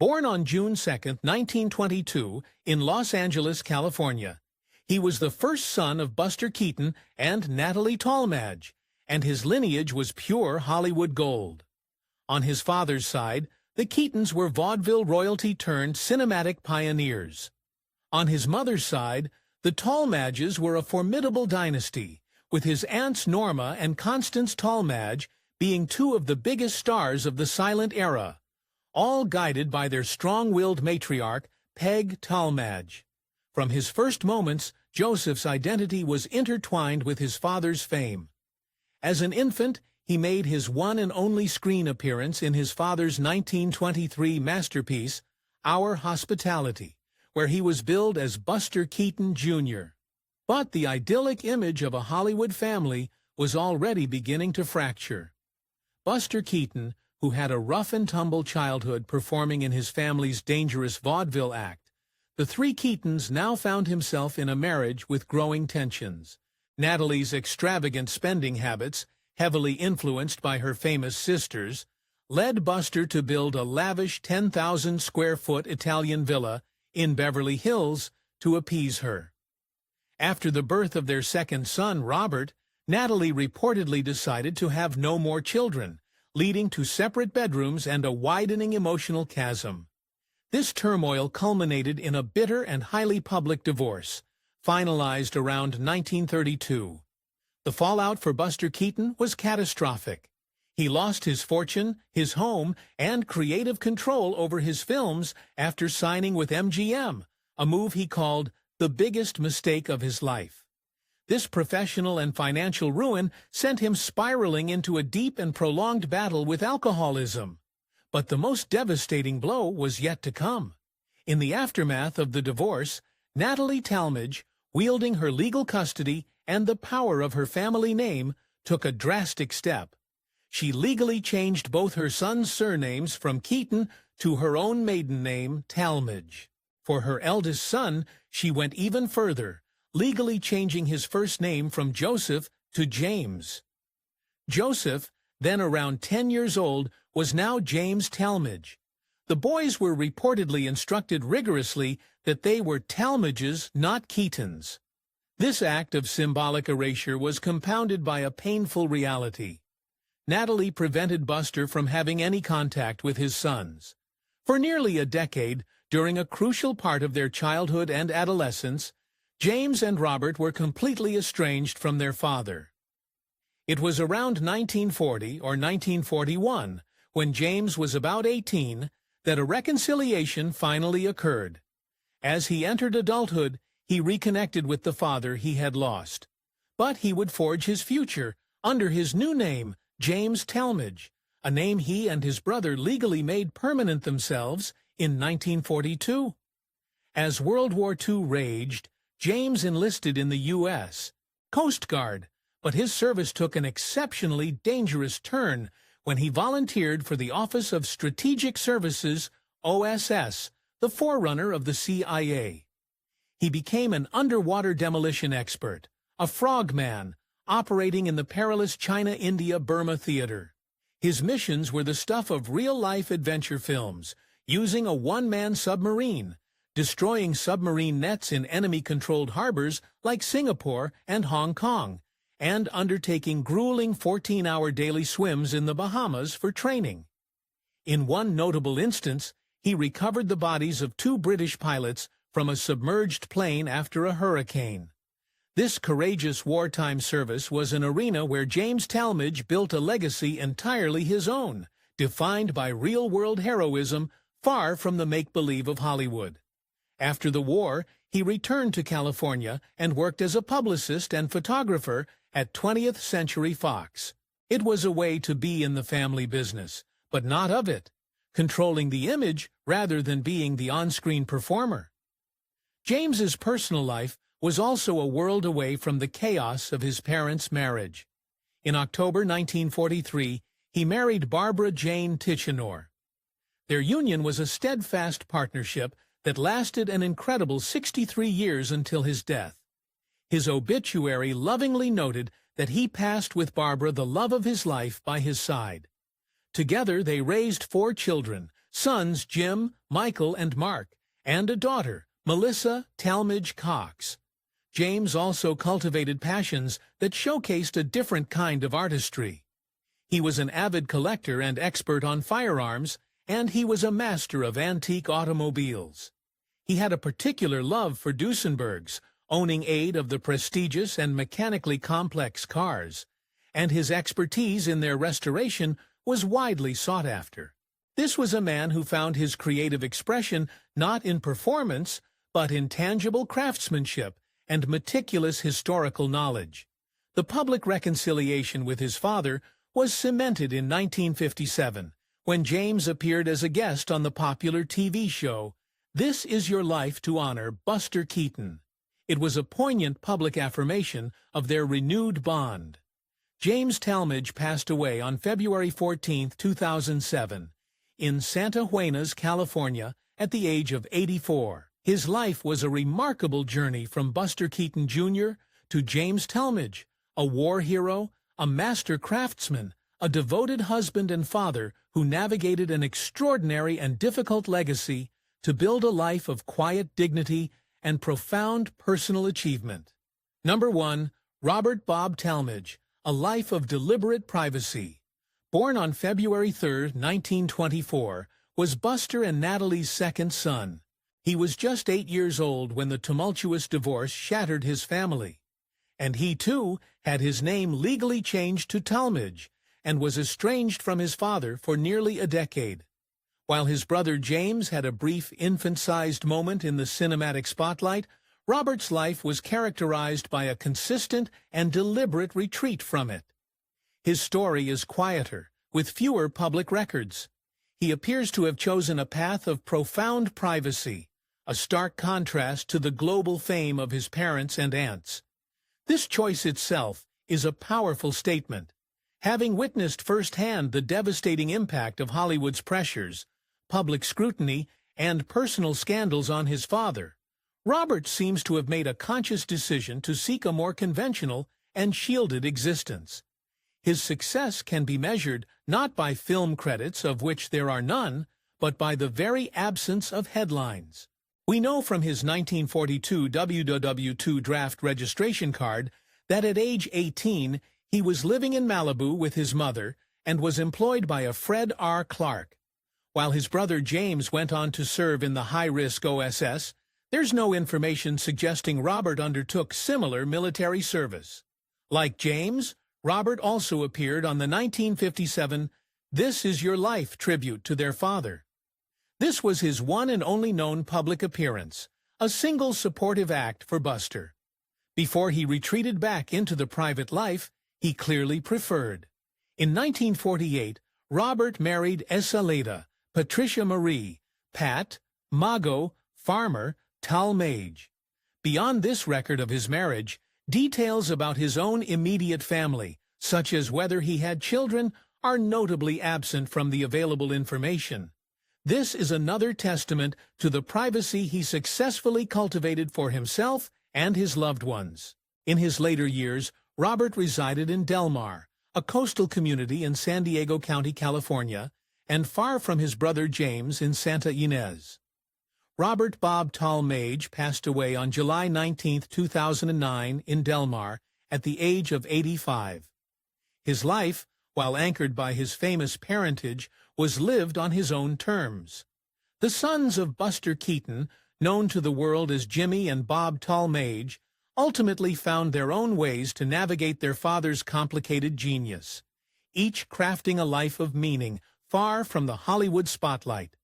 Born on June 2, 1922, in Los Angeles, California, he was the first son of Buster Keaton and Natalie Talmadge, and his lineage was pure Hollywood gold. On his father's side, the Keatons were vaudeville royalty turned cinematic pioneers. On his mother's side, the Talmadges were a formidable dynasty, with his aunts Norma and Constance Talmadge being two of the biggest stars of the silent era, all guided by their strong-willed matriarch, Peg Talmadge. From his first moments, Joseph's identity was intertwined with his father's fame. As an infant, he made his one and only screen appearance in his father's 1923 masterpiece, Our Hospitality, where he was billed as Buster Keaton, Jr. But the idyllic image of a Hollywood family was already beginning to fracture. Buster Keaton, who had a rough-and-tumble childhood performing in his family's dangerous vaudeville act, the three Keatons now found himself in a marriage with growing tensions. Natalie's extravagant spending habits, heavily influenced by her famous sisters, led Buster to build a lavish 10,000-square-foot Italian villa in Beverly Hills to appease her. After the birth of their second son, Robert, Natalie reportedly decided to have no more children, leading to separate bedrooms and a widening emotional chasm. This turmoil culminated in a bitter and highly public divorce, finalized around 1932. The fallout for Buster Keaton was catastrophic. He lost his fortune, his home, and creative control over his films after signing with MGM, a move he called the biggest mistake of his life. This professional and financial ruin sent him spiraling into a deep and prolonged battle with alcoholism. But the most devastating blow was yet to come. In the aftermath of the divorce, Natalie Talmadge, wielding her legal custody and the power of her family name, took a drastic step. She legally changed both her sons' surnames from Keaton to her own maiden name, Talmadge. For her eldest son, she went even further, legally changing his first name from Joseph to James. Joseph, then around 10 years old, was now James Talmadge. The boys were reportedly instructed rigorously that they were Talmadges, not Keatons. This act of symbolic erasure was compounded by a painful reality. Natalie prevented Buster from having any contact with his sons. For nearly a decade, during a crucial part of their childhood and adolescence, James and Robert were completely estranged from their father. It was around 1940 or 1941, when James was about 18, that a reconciliation finally occurred. As he entered adulthood, he reconnected with the father he had lost. But he would forge his future under his new name, James Talmadge, a name he and his brother legally made permanent themselves in 1942. As World War II raged, James enlisted in the U.S. Coast Guard, but his service took an exceptionally dangerous turn when he volunteered for the Office of Strategic Services, OSS, the forerunner of the CIA. He became an underwater demolition expert, a frogman, operating in the perilous China-India-Burma theater. His missions were the stuff of real-life adventure films, using a one-man submarine, destroying submarine nets in enemy-controlled harbors like Singapore and Hong Kong, and undertaking grueling 14-hour daily swims in the Bahamas for training. In one notable instance, he recovered the bodies of 2 British pilots from a submerged plane after a hurricane. This courageous wartime service was an arena where James Talmadge built a legacy entirely his own, defined by real-world heroism far from the make-believe of Hollywood. After the war, he returned to California and worked as a publicist and photographer at 20th Century Fox. It was a way to be in the family business, but not of it, controlling the image rather than being the on-screen performer. James's personal life was also a world away from the chaos of his parents' marriage. In October 1943, he married Barbara Jane Tichenor. Their union was a steadfast partnership that lasted an incredible 63 years until his death. His obituary lovingly noted that he passed with Barbara the love of his life by his side. Together they raised 4 children, sons Jim, Michael, and Mark, and a daughter, Melissa Talmadge Cox. James also cultivated passions that showcased a different kind of artistry. He was an avid collector and expert on firearms, and he was a master of antique automobiles. He had a particular love for Duesenbergs, owning 8 of the prestigious and mechanically complex cars, and his expertise in their restoration was widely sought after. This was a man who found his creative expression not in performance, but in tangible craftsmanship and meticulous historical knowledge. The public reconciliation with his father was cemented in 1957, when James appeared as a guest on the popular TV show, This Is Your Life, to honor Buster Keaton. It was a poignant public affirmation of their renewed bond. James Talmadge passed away on February 14, 2007, in Santa Juanas, California, at the age of 84. His life was a remarkable journey from Buster Keaton Jr. to James Talmadge, a war hero, a master craftsman, a devoted husband and father who navigated an extraordinary and difficult legacy to build a life of quiet dignity and profound personal achievement. Number 1. Robert Bob Talmadge, A Life of Deliberate Privacy. Born on February 3, 1924, was Buster and Natalie's second son. He was just 8 years old when the tumultuous divorce shattered his family. And he, too, had his name legally changed to Talmadge and was estranged from his father for nearly a decade. While his brother James had a brief infant-sized moment in the cinematic spotlight, Robert's life was characterized by a consistent and deliberate retreat from it. His story is quieter, with fewer public records. He appears to have chosen a path of profound privacy, a stark contrast to the global fame of his parents and aunts. This choice itself is a powerful statement. Having witnessed firsthand the devastating impact of Hollywood's pressures, public scrutiny, and personal scandals on his father, Robert seems to have made a conscious decision to seek a more conventional and shielded existence. His success can be measured not by film credits, of which there are none, but by the very absence of headlines. We know from his 1942 WW2 draft registration card that at age 18 he was living in Malibu with his mother and was employed by a Fred R. Clark. While his brother James went on to serve in the high-risk OSS, there's no information suggesting Robert undertook similar military service. Like James, Robert also appeared on the 1957 This Is Your Life tribute to their father. This was his one and only known public appearance, a single supportive act for Buster. Before he retreated back into the private life he clearly preferred. In 1948, Robert married Esaleda, Patricia Marie, Pat, Mago, Farmer, Talmadge. Beyond this record of his marriage, details about his own immediate family, such as whether he had children, are notably absent from the available information. This is another testament to the privacy he successfully cultivated for himself and his loved ones. In his later years, Robert resided in Del Mar, a coastal community in San Diego County, California, and far from his brother James in Santa Ynez. Robert Bob Talmadge passed away on July 19, 2009, in Del Mar, at the age of 85. His life, while anchored by his famous parentage, was lived on his own terms. The sons of Buster Keaton, known to the world as Jimmy and Bob Talmadge, ultimately found their own ways to navigate their father's complicated genius, each crafting a life of meaning far from the Hollywood spotlight.